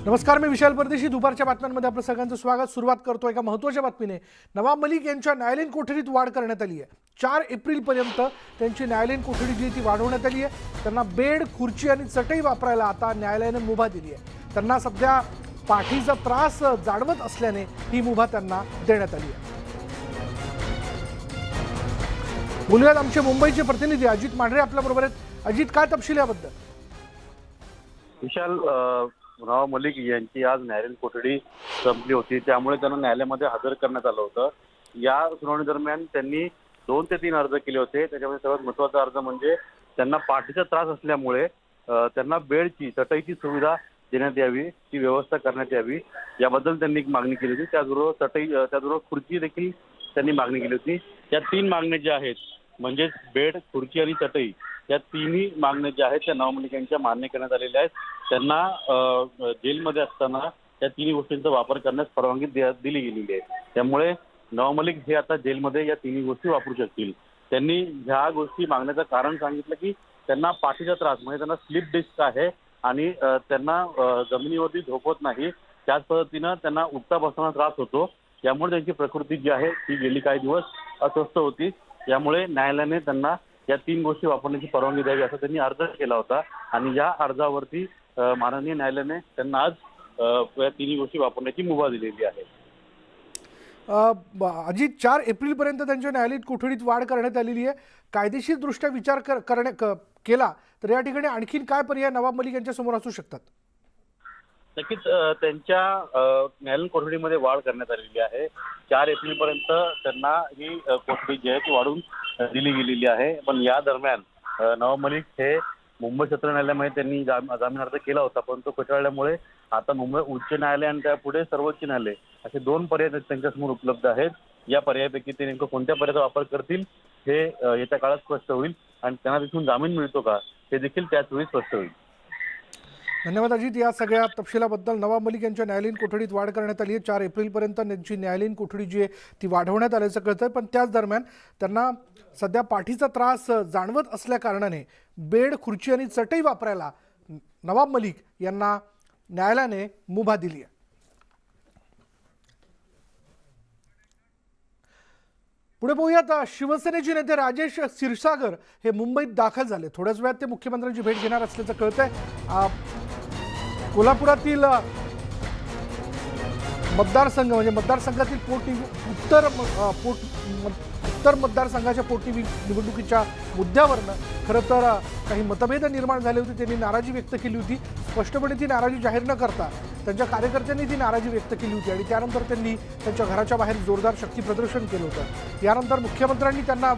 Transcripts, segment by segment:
नमस्कार, मी विशाल परदेशी. दुपारच्या बातम्यांमध्ये आपलं सगळ्यांचं स्वागत. सुरुवात करतो एका महत्त्वाच्या बातमीने. नवाब मलिक यांच्या न्यायालयीन कोठडीत वाढ करण्यात आली आहे. 4 एप्रिलपर्यंत त्यांची न्यायालयीन कोठडी जी ती वाढवण्यात आली आहे. त्यांना बेड, खुर्ची आणि चटई वापरायला आता न्यायालयाने मुभा दिली आहे. त्यांना सध्या पाठीचा त्रास जाणवत असल्याने ही मुभा त्यांना देण्यात आली आहे. बोलूयात आमचे मुंबईचे प्रतिनिधी अजित मांढरे आपल्याबरोबर आहेत. अजित, काय तपशील याबद्दल? विशाल, नवाब मलिक यांची आज न्यायालयीन कोठडी संपली होती, त्यामुळे त्यांना न्यायालयामध्ये हजर करण्यात आलं होतं. या सुनावणी दरम्यान त्यांनी 2 ते 3 अर्ज केले होते. त्याच्यामध्ये सर्वात महत्त्वाचा अर्ज म्हणजे त्यांना पाठीचा त्रास असल्यामुळे त्यांना बेडची, चटईची सुविधा देण्यात यावी, ती व्यवस्था करण्यात यावी, याबद्दल त्यांनी एक मागणी केली होती. त्याचबरोबर खुर्ची देखील त्यांनी मागणी केली होती. या 3 मागण्या ज्या आहेत, म्हणजेच बेड, खुर्ची आणि चटई, या तिन्ही मागण्या ज्या आहेत त्या नवाब मलिक यांच्या मान्य करण्यात आलेल्या आहेत. त्यांना जेलमध्ये असताना या तिन्ही गोष्टींचा वापर करण्यास परवानगी दिली गेलेली आहे. त्यामुळे नवाब मलिक हे आता जेलमध्ये या तिन्ही गोष्टी वापरू शकतील. त्यांनी ह्या गोष्टी मागण्याचं कारण सांगितलं की त्यांना पाठीचा त्रास, म्हणजे त्यांना स्लिप डिस्क आहे आणि त्यांना जमिनीवरती झोपत नाही. त्याच पद्धतीनं त्यांना उठता बसताना त्रास होतो. यामुळे त्यांची प्रकृती जी आहे ती गेली काही दिवस अस्वस्थ होती. यामुळे न्यायालयाने त्यांना या 3 गोष्टी वापरण्याची परवानगी द्यावी असा त्यांनी अर्ज केला होता आणि या अर्जावरती माननीय न्यायालयाने त्यांना आज या 3 गोष्टी वापरण्याची मुभा दिलेली आहे. अजित, 4 एप्रिलपर्यंत त्यांच्या न्यायालयीन कोठडीत वाढ करण्यात आलेली आहे. कायदेशीर दृष्ट्या विचार केला तर या ठिकाणी आणखीन काय पर्याय नवाब मलिक यांच्या समोर असू शकतात? नक्कीच त्यांच्या न्यायालयीन कोठडीमध्ये वाढ करण्यात आलेली आहे. 4 एप्रिलपर्यंत त्यांना ही कोठडी जी आहे ती वाढवून दिली गेलेली आहे. पण या दरम्यान नवाब मलिक हे मुंबई सत्र न्यायालयामध्ये त्यांनी जामीन अर्ज केला होता, पण तो फेटाळल्यामुळे आता मुंबई उच्च न्यायालय आणि त्यापुढे सर्वोच्च न्यायालय असे 2 पर्याय त्यांच्यासमोर उपलब्ध आहेत. या पर्यायापैकी ते नेमकं कोणत्या पर्यायाचा वापर करतील हे येत्या काळात स्पष्ट होईल आणि त्यांना तिथून जामीन मिळतो का हे देखील त्याच वेळी स्पष्ट होईल. धन्यवाद अजित, या सगळ्या तपशिलाबद्दल. नवाब मलिक यांच्या न्यायालयीन कोठडीत वाढ करण्यात आली आहे. 4 एप्रिलपर्यंत त्यांची न्यायालयीन कोठडी जी आहे ती वाढवण्यात आल्याचं कळतंय. पण त्याच दरम्यान त्यांना सध्या पाठीचा त्रास जाणवत असल्या कारणाने बेड, खुर्ची आणि चटई वापरायला नवाब मलिक यांना न्यायालयाने मुभा दिली आहे. पुढे पाहूयात, शिवसेनेचे नेते राजेश क्षीरसागर हे मुंबईत दाखल झाले. थोड्याच वेळात ते मुख्यमंत्र्यांची भेट घेणार असल्याचं कळतंय. कोल्हापुरातील मतदारसंघ म्हणजे मतदारसंघातील उत्तर मतदारसंघाच्या पोटनिवडणुकीच्या मुद्द्यावरनं खरं तर काही मतभेद निर्माण झाले होते. त्यांनी नाराजी व्यक्त केली होती. स्पष्टपणे ती नाराजी जाहीर न करता त्यांच्या कार्यकर्त्यांनी ती नाराजी व्यक्त केली होती आणि त्यानंतर त्यांनी त्यांच्या घराच्या बाहेर जोरदार शक्ती प्रदर्शन केलं होतं. यानंतर मुख्यमंत्र्यांनी त्यांना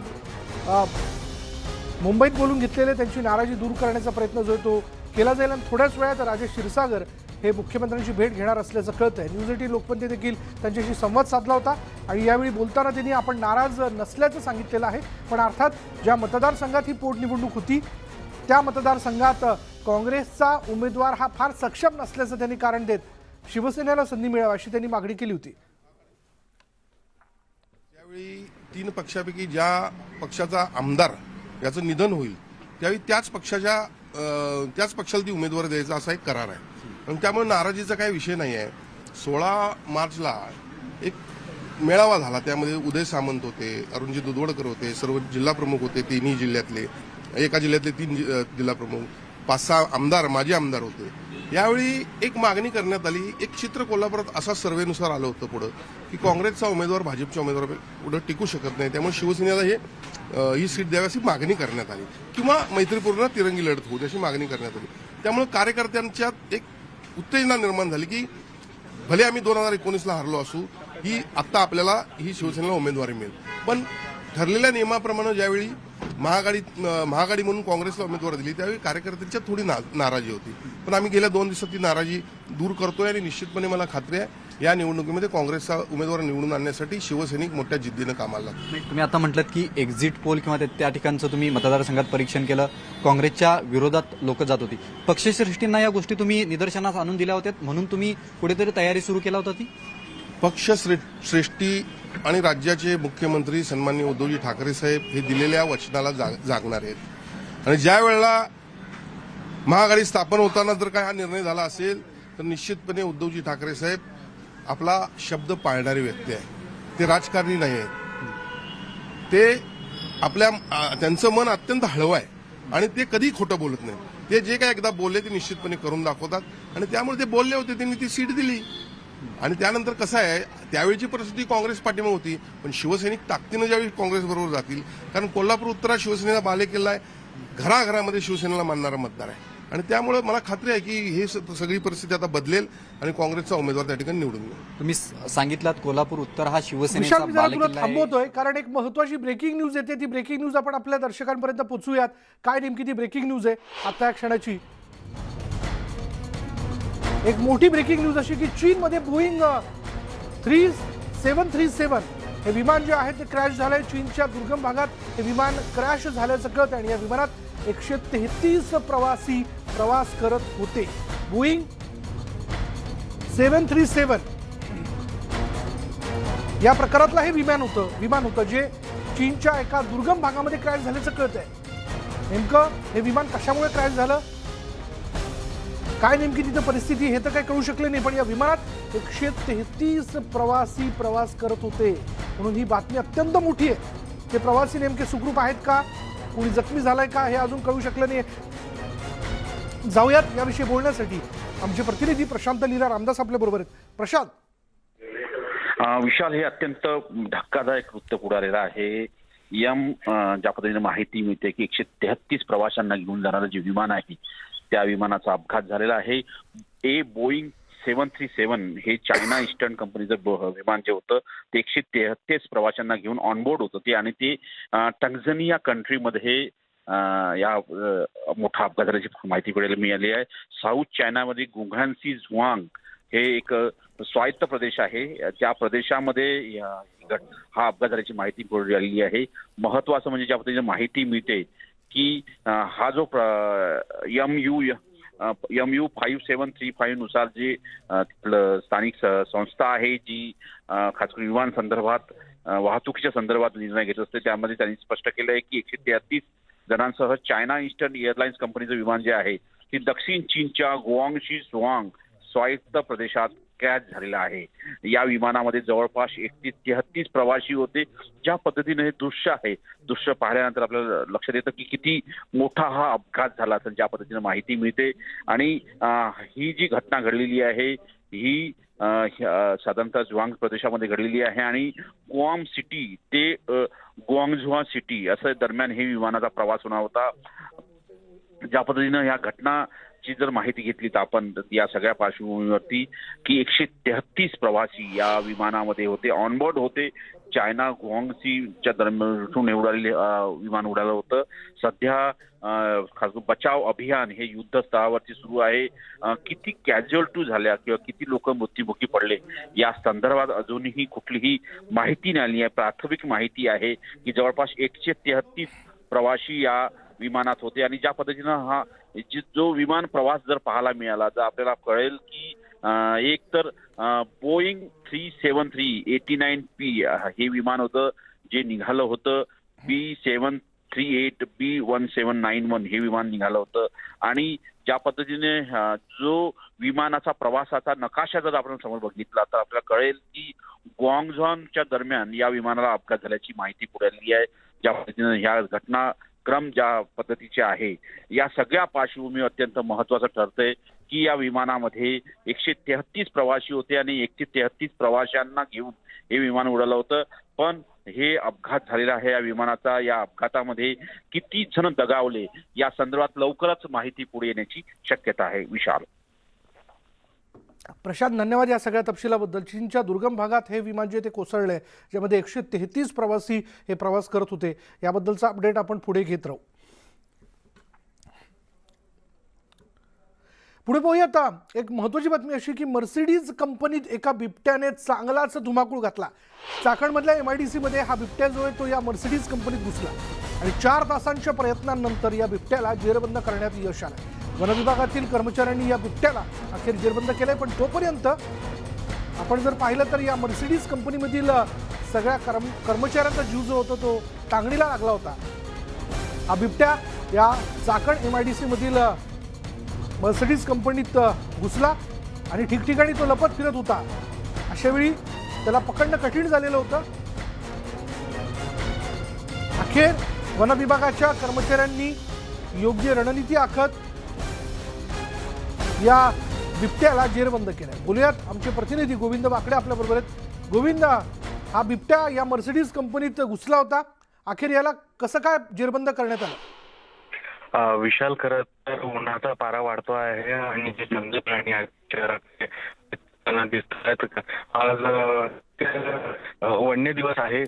मुंबईत बोलून घेतलेले त्यांची नाराजी दूर करण्याचा प्रयत्न जो तो केला जाईल आणि थोड्याच वेळात राजेश क्षीरसागर हे मुख्यमंत्र्यांची भेट घेणार असल्याचं कळतंय. न्यूज 18 लोकमतने देखील त्यांच्याशी संवाद साधला होता आणि यावेळी बोलताना त्यांनी आपण नाराज नसल्याचं सांगितलेलं आहे. पण अर्थात ज्या मतदारसंघात ही पोटनिवडणूक होती त्या मतदारसंघात काँग्रेसचा उमेदवार हा फार सक्षम नसल्याचं त्यांनी कारण देत शिवसेनेला संधी मिळावी अशी त्यांनी मागणी केली होती. त्यावेळी 3 पक्षापैकी ज्या पक्षाचा आमदार याचं निधन होईल त्यावेळी त्याच पक्षाला ती उमेदवार द्यायचा असा एक करार आहे आणि त्यामुळे नाराजीचा काही विषय नाही आहे. 16 मार्चला एक मेळावा झाला, त्यामध्ये उदय सामंत होते, अरुणजी दुधवडकर होते, सर्व जिल्हा प्रमुख होते, 3ही जिल्ह्यातले, एका जिल्ह्यातले 3 जिल्हा प्रमुख, 5-6 आमदार, माजी आमदार होते. यावेळी एक मागणी करण्यात आली. एक चित्र कोल्हापुरात असा सर्वेनुसार आलं होतं पुढं की काँग्रेसचा उमेदवार भाजपच्या उमेदवार पुढे टिकू शकत नाही, त्यामुळे शिवसेनेला ही सीट द्यावी अशी मागणी करण्यात आली किंवा मैत्रीपूर्ण तिरंगी लढत होऊ अशी मागणी करण्यात आली. त्यामुळे कार्यकर्त्यांच्यात एक उत्तेजना निर्माण झाली की भले आम्ही 2019ला हरलो असू, ही आत्ता आपल्याला ही शिवसेनेला उमेदवारी मिळेल. पण ठरलेल्या नियमाप्रमाणे ज्यावेळी महाआघाडी म्हणून काँग्रेसला उमेदवार दिली त्यावेळी कार्यकर्त्यांच्या थोडी नाराजी होती. पण आम्ही गेल्या 2 दिवसात ती नाराजी दूर करतोय आणि निश्चितपणे मला खात्री आहे या निवडणुकीमध्ये काँग्रेसचा उमेदवार निवडून आणण्यासाठी शिवसैनिक मोठ्या जिद्दीनं कामाला लागतात. तुम्ही आता म्हटलं की एक्झिट पोल किंवा त्या ठिकाणचं तुम्ही मतदारसंघात परीक्षण केलं, काँग्रेसच्या विरोधात लोक जात होती. पक्षश्रेष्ठींना या गोष्टी तुम्ही निदर्शनास आणून दिल्या होत्या म्हणून तुम्ही कुठेतरी तयारी सुरू केला होता ती? पक्षश्रेष्ठी आणि राज्याचे मुख्यमंत्री सन्माननीय उद्धवजी ठाकरे साहेब हे दिलेल्या वचनाला जागणार आहेत आणि ज्या वेळेला महाआघाडी स्थापन होताना जर काय हा निर्णय झाला असेल तर निश्चितपणे उद्धवजी ठाकरे साहेब आपला शब्द पाळणारे व्यक्ती आहे. ते राजकारणी नाही आहेत. ते त्यांचं मन अत्यंत हळवं आहे आणि ते कधी खोटं बोलत नाही. ते जे काय एकदा बोलले ते निश्चितपणे करून दाखवतात आणि त्यामुळे ते बोलले होते, त्यांनी ती सीट दिली. आणि त्यानंतर कसं आहे, त्यावेळीची परिस्थिती काँग्रेस पाठीमागे होती, पण शिवसैनिक ताकदीनं ज्यावेळी काँग्रेसबरोबर जातील, कारण कोल्हापूर उत्तरात शिवसेनेला बालेकिल्ला आहे, घराघरामध्ये शिवसेनेला मानणारा मतदार आहे. आणि त्यामुळे मला खात्री आहे की हे सगळी परिस्थिती आता बदलेल आणि काँग्रेसचा उमेदवार त्या ठिकाणी निवडून येईल. तुम्ही सांगितलात कोल्हापूर उत्तर हा शिवसेनेचा विशाल, मी जरा तुला बालेकिल्ला आहे. थांबवतोय कारण एक महत्वाची ब्रेकिंग न्यूज येते. ती ब्रेकिंग न्यूज आपण आपल्या दर्शकांपर्यंत पोहोचूयात. काय नेमकी ती ब्रेकिंग न्यूज आहे आता या क्षणाची? एक मोठी ब्रेकिंग न्यूज अशी की चीनमध्ये बोईंग 737 हे विमान जे आहे ते क्रॅश झालंय. चीनच्या दुर्गम भागात हे विमान क्रॅश झाल्याचं कळतं आणि या विमानात 133 प्रवासी प्रवास करत होते. बोईंग 737 या प्रकारातलं हे विमान होतं जे चीनच्या एका दुर्गम भागामध्ये क्रॅश झाल्याचं कळतंय. नेमकं हे विमान कशामुळे क्रॅश झालं, काय नेमकी तिथं परिस्थिती, हे तर काही कळू शकले नाही. पण या विमानात 133 प्रवासी प्रवास करत होते म्हणून ही बातमी अत्यंत मोठी आहे. ते प्रवासी नेमके सुखरूप आहेत का, कोणी जखमी झालाय का, हे अजून कळू शकलं नाही. जाऊयात याविषयी बोलण्यासाठी आमचे प्रतिनिधी प्रशांत लीला रामदास आपल्या बरोबर आहेत. प्रशांत. विशाल, हे अत्यंत धक्कादायक वृत्त पुढे आलेलं आहे. ज्या पद्धतीने माहिती मिळते की 133 प्रवाशांना घेऊन जाणारं जे विमान आहे त्या विमानाचा अपघात झालेला आहे. बोईंग 737 हे चायना ईस्टर्न कंपनीचं विमान जे होतं ते 133 प्रवाशांना घेऊन ऑनबोर्ड होतं ते, आणि ते टंझानिया कंट्रीमध्ये या मोठा अपघात झाल्याची माहिती मिळाली आहे. साऊथ चायनामध्ये गुंघान्सी झुआंग हे एक स्वायत्त प्रदेश आहे. त्या प्रदेशामध्ये हा अपघात झाल्याची माहिती पुढे आलेली आहे. महत्वाचं म्हणजे ज्या पद्धतीने माहिती मिळते की हा जो MU 5735 नुसार जे स्थानिक संस्था आहे जी खास करून विमान संदर्भात वाहतुकीच्या संदर्भात निर्णय घेत असते, त्यामध्ये त्यांनी स्पष्ट केलं आहे की 133 जणांसह चायना ईस्टर्न एअरलाइन्स कंपनीचं विमान जे आहे ते दक्षिण चीनच्या गुआंगशी झुआंग स्वायत्त प्रदेशात क्रॅश झालेला आहे. या विमानामध्ये जवळपास 133 प्रवासी होते. ज्या पद्धतीने हे दृश्य पाहिल्यानंतर आपल्याला लक्षात येतं की किती मोठा हा अपघात झाला असेल, ज्या पद्धतीने माहिती मिळते. आणि ही जी घटना घडलेली आहे ही साधारणतः जुआंग प्रदेशामध्ये घडलेली आहे आणि गुआम सिटी ते गुआंगझुआ सिटी असं दरम्यान हे विमानाचा प्रवास होणार होता. ज्या पद्धतीनं या घटनाची जर माहिती घेतली तर आपण या सगळ्या पार्श्वभूमीवरती की 133 प्रवासी या विमानामध्ये होते, ऑनबोर्ड होते. चायना गुआंगसीच्या दरम्यान विमान उडालं होतं. सध्या खास बचाव अभियान हे युद्धस्तरावरती सुरू आहे. किती कॅज्युअल्टी झाल्या किंवा किती लोक मृत्युमुखी पडले या संदर्भात अजूनही कुठलीही माहिती नाही आली आहे. प्राथमिक माहिती आहे की जवळपास 133 प्रवासी या विमानात होते आणि ज्या पद्धतीनं हा जो विमान प्रवास जर पाहायला मिळाला तर आपल्याला कळेल की एक तर बोईंग 373-89P हे विमान होतं जे निघालं होतं. B738 B1791 हे विमान निघालं होतं आणि ज्या पद्धतीने जो विमानाचा प्रवासाचा नकाशा जर आपण समोर बघितला तर आपल्याला कळेल की गुआंगझॉनच्या दरम्यान या विमानाला अपघात झाल्याची माहिती पुढे आली आहे. ज्या पद्धतीने ह्या घटनाक्रम ज्या पद्धतीचे आहे या सगळ्या पार्श्वभूमी अत्यंत महत्वाचं ठरतंय की या विमानामध्ये 133 प्रवासी होते आणि 133 प्रवाशांना घेऊन हे विमान उडालं होतं. पण हे अपघात झालेला आहे या विमानाचा. या अपघातामध्ये किती जण दगावले या संदर्भात लवकरच माहिती पुढे येण्याची शक्यता आहे. विशाल. प्रशांत, धन्यवाद या सगळ्या तपशिलाबद्दल. चीनच्या दुर्गम भागात हे विमान जे ते कोसळलंय ज्यामध्ये 133 प्रवासी हे प्रवास करत होते, याबद्दलचा अपडेट आपण पुढे घेत राहू. पुढे पाहूया आता एक महत्त्वाची बातमी अशी की मर्सिडीज कंपनीत एका बिबट्याने चांगलाच धुमाकूळ घातला. चाकणमधल्या MIDC मध्ये हा बिबट्या जो आहे तो या मर्सिडीज कंपनीत घुसला आणि 4 तासांच्या प्रयत्नांनंतर या बिबट्याला जेरबंद करण्यात यश आलं. वनविभागातील कर्मचाऱ्यांनी या बिबट्याला अखेर जेरबंद केलंय. पण तोपर्यंत आपण जर पाहिलं तर या मर्सिडीज कंपनीमधील सगळ्या कर्मचाऱ्यांचा जीव जो होता तो टांगणीला लागला होता. हा बिबट्या या चाकण MIDC मधील मर्सिडीज कंपनीत घुसला आणि ठिकठिकाणी तो लपत फिरत होता. अशा वेळी त्याला पकडणं कठीण झालेलं होतं. अखेर वन विभागाच्या कर्मचाऱ्यांनी योग्य रणनीती आखत या बिबट्याला जेरबंद केलंय. बोलूयात आमचे प्रतिनिधी गोविंद वाकडे आपल्याबरोबर आहेत. गोविंद, हा बिबट्या या मर्सिडीज कंपनीत घुसला होता, अखेर याला कसं काय जेरबंद करण्यात आलं? विशाल, खरं तर उन्हाचा पारा वाढतो आहे आणि जे जंगली प्राणी आहेत शहरात त्यांना दिसत आहेत. आज वन्य दिवस आहे.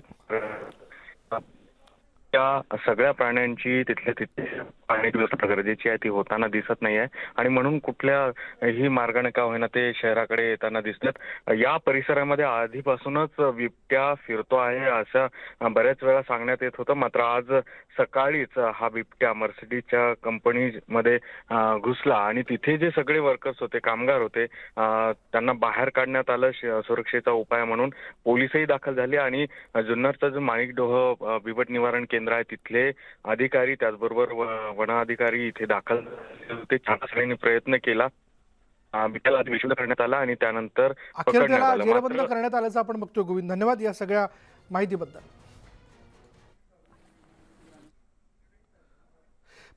त्या सगळ्या प्राण्यांची तिथल्या तिथे पाण्याची व्यवस्था गरजेची आहे, ती होताना दिसत नाही आहे आणि म्हणून कुठल्याही मार्गाने का होईना ते शहराकडे येताना दिसतात. या परिसरामध्ये आधीपासूनच बिबट्या फिरतो आहे असं बऱ्याच वेळा सांगण्यात येत होतं. मात्र आज सकाळीच हा बिबट्या मर्सिडीजच्या कंपनीमध्ये घुसला आणि तिथे जे सगळे वर्कर्स होते, कामगार होते, त्यांना बाहेर काढण्यात आलं सुरक्षेचा उपाय म्हणून. पोलिसही दाखल झाले आणि जुन्नरचा जो माणिकडोह बिबट निवारण केंद्र आहे तिथले अधिकारी, त्याचबरोबर वन अधिकारी इथे दाखल झाले होते. सगळ्यांनी प्रयत्न केला. बिबट्याला आधी विशुद्ध करण्यात आला आणि त्यानंतर अखेर त्याला जेरबंद करण्यात आल्याचं आपण बघतोय. गोविंद, धन्यवाद या सगळ्या माहितीबद्दल.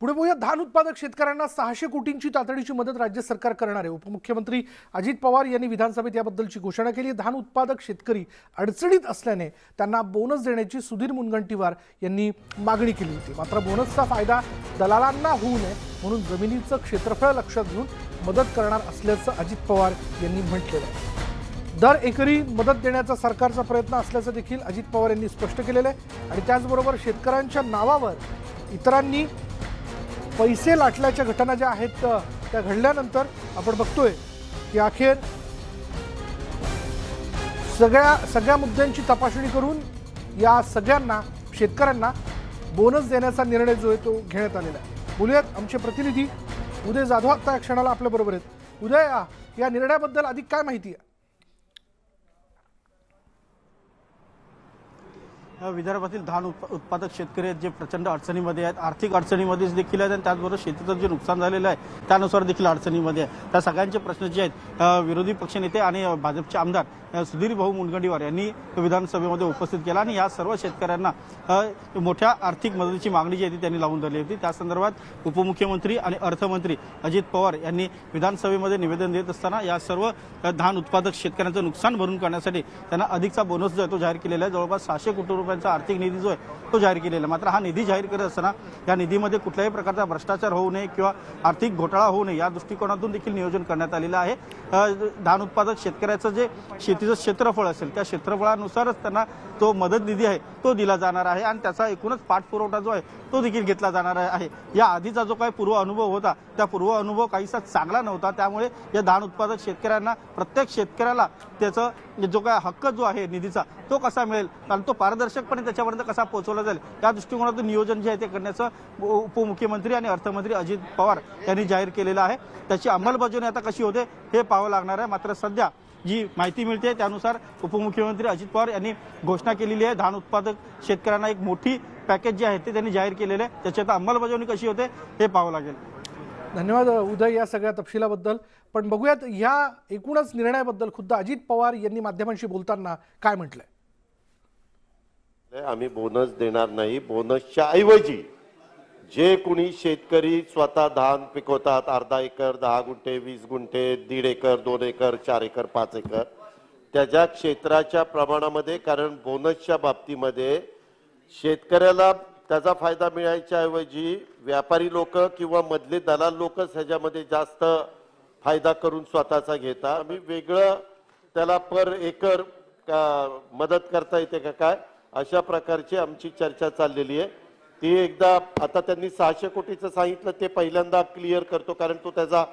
पुढे बघूया, धान उत्पादक शेतकऱ्यांना 600 कोटींची तातडीची मदत राज्य सरकार करणार आहे. उपमुख्यमंत्री अजित पवार यांनी विधानसभेत याबद्दलची घोषणा केली. धान उत्पादक शेतकरी अडचणीत असल्याने त्यांना बोनस देण्याची सुधीर मुनगंटीवार यांनी मागणी केली होती. मात्र बोनसचा फायदा दलालांना होऊ नये म्हणून जमिनीचं क्षेत्रफळ लक्षात घेऊन मदत करणार असल्याचं अजित पवार यांनी म्हटलेलं आहे. दर एकरी मदत देण्याचा सरकारचा प्रयत्न असल्याचं देखील अजित पवार यांनी स्पष्ट केलेलं आहे. आणि त्याचबरोबर शेतकऱ्यांच्या नावावर इतरांनी पैसे लाटल्याच्या घटना ज्या आहेत त्या घडल्यानंतर आपण बघतोय की अखेर सगळ्या मुद्द्यांची तपासणी करून या सगळ्यांना शेतकऱ्यांना बोनस देण्याचा निर्णय जो आहे तो घेण्यात आलेला आहे. बोलूयात आमचे प्रतिनिधी उदय जाधव आता या क्षणाला आपल्याबरोबर आहेत. उदय, या निर्णयाबद्दल अधिक काय माहिती आहे? विदर्भातील धान उत्पादक शेतकरी आहेत जे प्रचंड अडचणीमध्ये आहेत, आर्थिक अडचणीमध्येच देखील आहेत आणि त्याचबरोबर शेतीचं जे नुकसान झालेलं आहे त्यानुसार देखील अडचणीमध्ये आहे. त्या सगळ्यांचे प्रश्न जे आहेत विरोधी पक्षनेते आणि भाजपचे आमदार सुधीर भाऊ मुनगंटीवार यांनी विधानसभेमध्ये उपस्थित केला आणि या सर्व शेतकऱ्यांना मोठ्या आर्थिक मदतीची मागणी जी आहे ती त्यांनी लावून धरली होती. त्या संदर्भात उपमुख्यमंत्री आणि अर्थमंत्री अजित पवार यांनी विधानसभेमध्ये निवेदन देत असताना या सर्व धान उत्पादक शेतकऱ्यांचं नुकसान भरून काढण्यासाठी त्यांना अधिकचा बोनस जो आहे तो जाहीर केलेला आहे. जवळपास 600 कोटी रुपयांचा आर्थिक निधी जो आहे तो जाहीर केलेला. मात्र हा निधी जाहीर करत असताना या निधीमध्ये कुठल्याही प्रकारचा भ्रष्टाचार होऊ नये किंवा आर्थिक घोटाळा होऊ नये या दृष्टिकोनातून देखील नियोजन करण्यात आलेलं आहे. धान उत्पादक शेतकऱ्याचं जे शेतीचं क्षेत्रफळ असेल त्या क्षेत्रफळानुसारच त्यांना तो मदत निधी आहे तो दिला जाणार आहे आणि त्याचा एकूणच पाठपुरवठा जो आहे तो देखील घेतला जाणार आहे. या आधीचा जो काही पूर्व अनुभव होता त्या पूर्व अनुभव काहीसा चांगला नव्हता. त्यामुळे या धान उत्पादक शेतकऱ्यांना प्रत्येक शेतकऱ्याला त्याचा जो काय हक्क जो आहे निधीचा तो कसा मिळेल आणि तो पारदर्शकपणे त्याच्यापर्यंत कसा पोहोचवला जाईल या दृष्टिकोनातून नियोजन जे आहे ते करण्याचं उपमुख्यमंत्री आणि अर्थमंत्री अजित पवार यांनी जाहीर केलेलं आहे. त्याची अंमलबजावणी आता कशी होते हे पाहावं लागणार आहे. मात्र सध्या जी माहिती मिळते त्यानुसार उपमुख्यमंत्री अजित पवार यांनी घोषणा केलेली आहे. धान उत्पादक शेतकऱ्यांना एक मोठी पॅकेज जे आहे ते त्यांनी जाहीर केलेलं आहे. त्याची आता अंमलबजावणी कशी होते हे पाहावं लागेल. धन्यवाद उदय या सगळ्या तपशिलाबद्दल. पण बघूयात ह्या एकूणच निर्णयाबद्दल खुद्द अजित पवार यांनी माध्यमांशी बोलताना काय म्हटलंय. आम्ही बोनस देणार नाही. बोनसच्या ऐवजी जे कुणी शेतकरी स्वतः धान पिकवतात, अर्धा एकर, 10 गुंठे, 20 गुंठे, 1.5 एकर, 2 एकर, 4 एकर, 5 एकर, त्याच्या क्षेत्राच्या प्रमाणामध्ये, कारण बोनसच्या बाबतीमध्ये शेतकऱ्याला त्याचा फायदा मिळायच्या ऐवजी व्यापारी लोक किंवा मधले दलाल लोकच ह्याच्यामध्ये जास्त फायदा करून स्वतःचा घेतात. आम्ही वेगळं त्याला पर एकर मदत करता येते का काय अशा प्रकारची आमची चर्चा चाललेली आहे. ती एकदा आता त्यांनी 600 कोटीचं सांगितलं ते पहिल्यांदा क्लिअर करतो, कारण तो त्याचा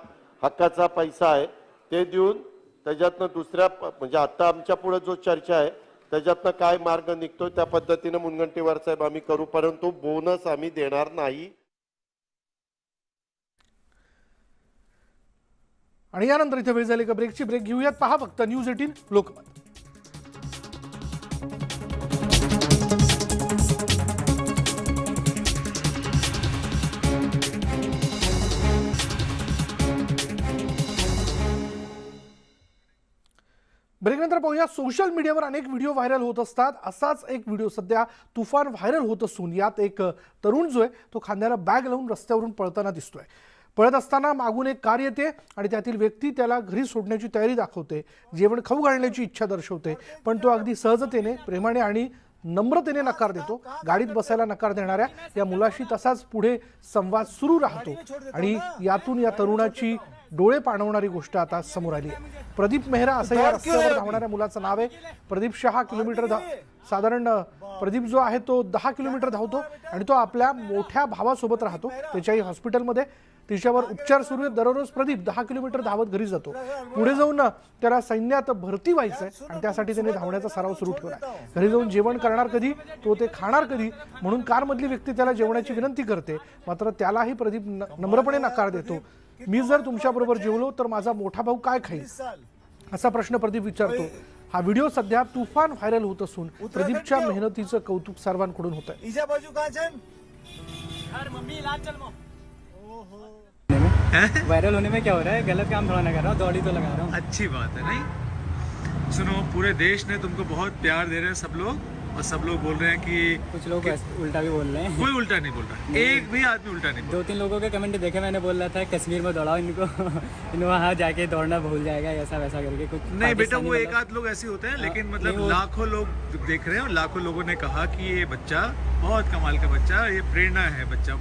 हक्काचा पैसा आहे. ते देऊन त्याच्यातनं दुसऱ्या म्हणजे आता आमच्या पुढे जो चर्चा आहे त्याच्यातनं काय मार्ग निघतो त्या पद्धतीने मुनगंटीवार साहेब आम्ही करू, परंतु बोनस आम्ही देणार नाही. आणि यानंतर इथे वेळ झाली का ब्रेकची. ब्रेक घेऊयात. पहा फक्त न्यूज 18 लोकमत. ब्रेकनंतर पाहूया, सोशल मीडियावर अनेक व्हिडिओ व्हायरल होत असतात. असाच एक व्हिडिओ सध्या तुफान व्हायरल होत असून यात एक तरुण जो आहे तो खांद्याला बॅग लावून रस्त्यावरून पळताना दिसतोय. पळत असताना मागून एक कार येते आणि त्यातील व्यक्ती त्याला घरी सोडण्याची तयारी दाखवते, जेवण खाऊ घालण्याची इच्छा दर्शवते, पण तो अगदी सहजतेने, प्रेमाने आणि नम्रतेने नकार देतो. गाडीत बसायला नकार देणाऱ्या या मुलाशी तसाच पुढे संवाद सुरू राहतो आणि यातून या तरुणाची डोळे पाणवणारी गोष्ट आता समोर आली आहे. प्रदीप मेहरा असं या रस्त्यावर धावणाऱ्या मुलाचं नाव आहे. प्रदीप 6 किलोमीटर साधारण प्रदीप जो आहे तो 10 किलोमीटर धावतो आणि तो आपल्या मोठ्या भावासोबत राहतो. त्याच्याही हॉस्पिटलमध्ये तिच्यावर उपचार सुरू आहेत. दररोज प्रदीप 10 किलोमीटर धावत घरी जातो. पुढे जाऊन त्याला सैन्यात भरती व्हायचं आहे आणि त्यासाठी त्याने धावण्याचा सराव सुरू ठेवला. घरी जाऊन जेवण करणार कधी, तो ते खाणार कधी म्हणून कारमधली व्यक्ती त्याला जेवणाची विनंती करते, मात्र त्यालाही प्रदीप नम्रपणे नकार देतो. मी जर तुमच्याबरोबर जेवलो तर माझा मोठा भाऊ काय खाईल, असा प्रश्न प्रदीप विचारतो. हा व्हिडिओ सध्या तुफान व्हायरल होत असून प्रदीपच्या मेहनतीचं कौतुक सर्वांकडून होत आहे. वायरल होने में क्या हो रहा है? गलत काम थोड़ा ना कर रहा हूँ, दौड़ी तो लगा रहा हूँ. अच्छी बात है. नहीं सुनो, पूरे देश ने तुमको बहुत प्यार दे रहे हैं सब लोग, और सब लोग बोल रहे हैं कि कुछ लोग उल्टा भी बोल रहे हैं. कोई उल्टा नहीं बोल रहा, एक भी आदमी उल्टा नहीं बोल 2-3 लोगों के कमेंट देखे, मैंने बोल रहा था कश्मीर में दौड़ाओ इनको इन वहाँ जाके दौड़ना भूल जाएगा, ऐसा वैसा करके कुछ. नहीं बेटा, वो एक आध लोग ऐसे होते हैं, लेकिन मतलब लाखों लोग देख रहे हैं और लाखों लोगों ने कहा कि ये बच्चा बहुत कमाल का बच्चा, ये प्रेरणा है बच्चा.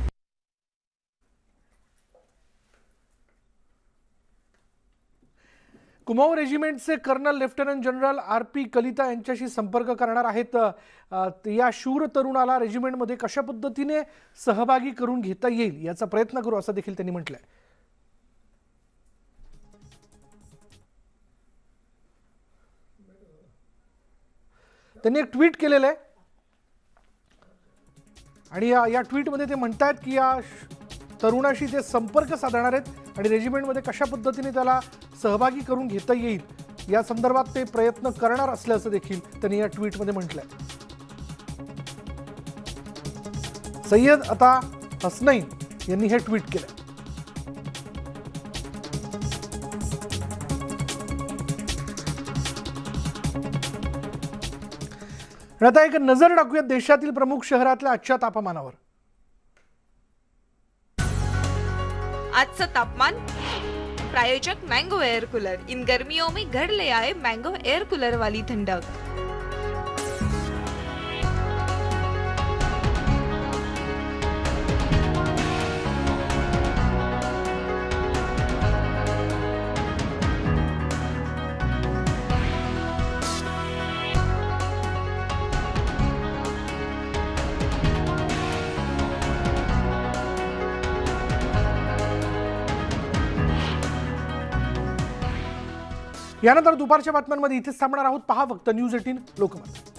कुमाऊं रेजिमेंटचे colonel lieutenant general RP Kalita यांच्याशी संपर्क करणार आहेत. या शूर तरुणाला रेजिमेंटमध्ये कशा पद्धतीने सहभागी करून घेता येईल याचा प्रयत्न करू, असं देखील त्यांनी म्हटलंय. त्यांनी एक ट्विट केलेलं आहे आणि या ट्विटमध्ये ते म्हणतात की या तरुणाशी ते संपर्क साधणार आहेत आणि रेजिमेंटमध्ये कशा पद्धतीने त्याला सहभागी करून घेता येईल या संदर्भात ते प्रयत्न करणार असल्याचं देखील त्यांनी या ट्विटमध्ये म्हटलंय. सय्यद अता हसनैन यांनी हे ट्विट केलंय. आता एक नजर टाकूया देशातील प्रमुख शहरातल्या आजच्या तापमानावर. आज का तापमान प्रायोजक मैंगो एयर कूलर. इन गर्मियों में घर ले आए मैंगो एयर कूलर वाली ठंडक. यानंतर दुपारच्या बातम्यांमध्ये इथेच थांबणार आहोत. पहा फक्त न्यूज 18 लोकमत.